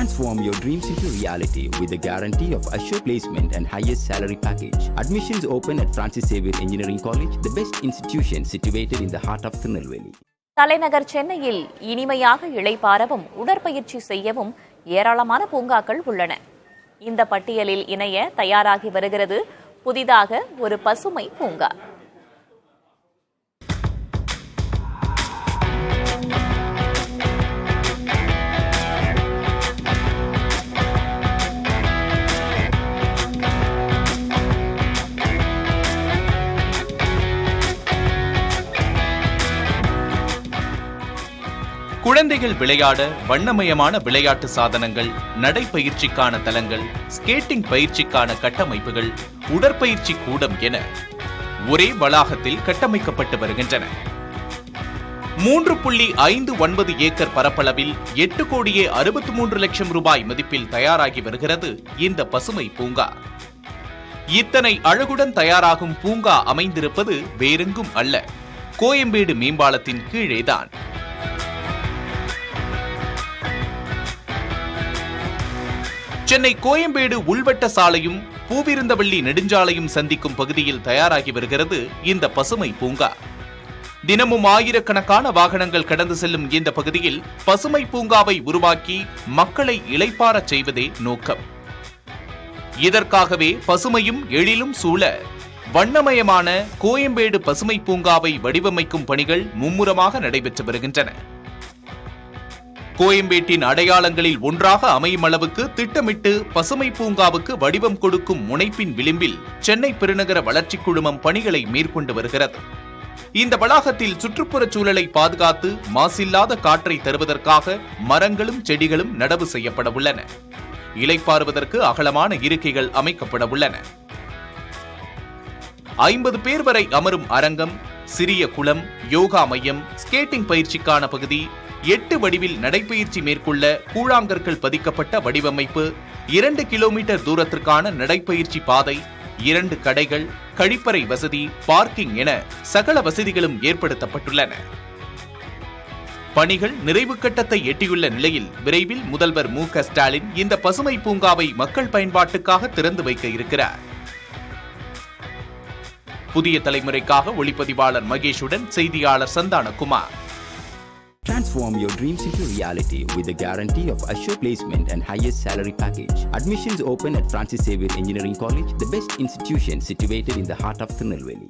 Transform your dreams into reality with the guarantee of assured placement and highest salary package. Admissions open at Francis Xavier Engineering College, the best institution situated in the heart of Tirunelveli. தலைநகர் சென்னையில் இனிமையாக இளைப்பாறவும் உடற்பயிற்சி செய்யவும் ஏராளமான பூங்காக்கள் உள்ளன. இந்த பட்டியலில் இணைய தயாராகி வருகிறது புதிதாக ஒரு பசுமை பூங்கா. குழந்தைகள் விளையாட வண்ணமயமான விளையாட்டு சாதனங்கள், நடைப்பயிற்சிக்கான தலங்கள், ஸ்கேட்டிங் பயிற்சிக்கான கட்டமைப்புகள், உடற்பயிற்சி கூடம் என ஒரே வளாகத்தில் கட்டமைக்கப்பட்டு வருகின்றன. 3.59 ஏக்கர் பரப்பளவில் 8,63,00,000 ரூபாய் மதிப்பில் தயாராகி வருகிறது இந்த பசுமை பூங்கா. இத்தனை அழகுடன் தயாராகும் பூங்கா அமைந்திருப்பது வேறெங்கும் அல்ல, கோயம்பேடு மேம்பாலத்தின் கீழேதான். சென்னை கோயம்பேடு உள்வட்ட சாலையும் பூவிருந்தவள்ளி நெடுஞ்சாலையும் சந்திக்கும் பகுதியில் தயாராகி வருகிறது இந்த பசுமை பூங்கா. தினமும் ஆயிரக்கணக்கான வாகனங்கள் கடந்து செல்லும் இந்த பகுதியில் பசுமை பூங்காவை உருவாக்கி மக்களை இளைப்பாறச் செய்வதே நோக்கம். இதற்காகவே பசுமையும் எழிலும் சூழ வண்ணமயமான கோயம்பேடு பசுமை பூங்காவை வடிவமைக்கும் பணிகள் மும்முரமாக நடைபெற்று வருகின்றன. கோயம்பேட்டின் அடையாளங்களில் ஒன்றாக அமையும் அளவுக்கு திட்டமிட்டு பசுமை பூங்காவுக்கு வடிவம் கொடுக்கும் முனைப்பின் விளிம்பில் சென்னை பெருநகர வளர்ச்சிக் குழுமம் பணிகளை மேற்கொண்டு வருகிறது. இந்த வளாகத்தில் சுற்றுப்புறச் சூழலை பாதுகாத்து மாசில்லாத காற்றை தருவதற்காக மரங்களும் செடிகளும் நடவு செய்யப்பட உள்ளன. இளைப்பாறுவதற்கு அகலமான இருக்கைகள் அமைக்கப்பட உள்ளன. 50 பேர் வரை அமரும் அரங்கம், சிறிய குளம், யோகா மையம், ஸ்கேட்டிங் பயிற்சிக்கான பகுதி, 8 வடிவில் நடைப்பயிற்சி மேற்கொள்ள கூழாங்கற்கள் பதிக்கப்பட்ட வடிவமைப்பு, 2 கிலோமீட்டர் தூரத்திற்கான நடைப்பயிற்சி பாதை, 2 கடைகள், கழிப்பறை வசதி, பார்க்கிங் என சகல வசதிகளும் ஏற்படுத்தப்பட்டுள்ளன. பணிகள் நிறைவு கட்டத்தை எட்டியுள்ள நிலையில் விரைவில் முதல்வர் மு.க. ஸ்டாலின் இந்த பசுமை பூங்காவை மக்கள் பயன்பாட்டுக்காக திறந்து வைக்க இருக்கிறார். புதிய தலைமுறைக்காக ஒளிப்பதிவாளர் மகேஷுடன் செய்தியாளர் Santhanakumar. Transform your dreams into reality with the guarantee of assured placement and highest salary package. Admissions open at Francis Xavier Engineering College, the best institution situated in the heart of Tirunelveli.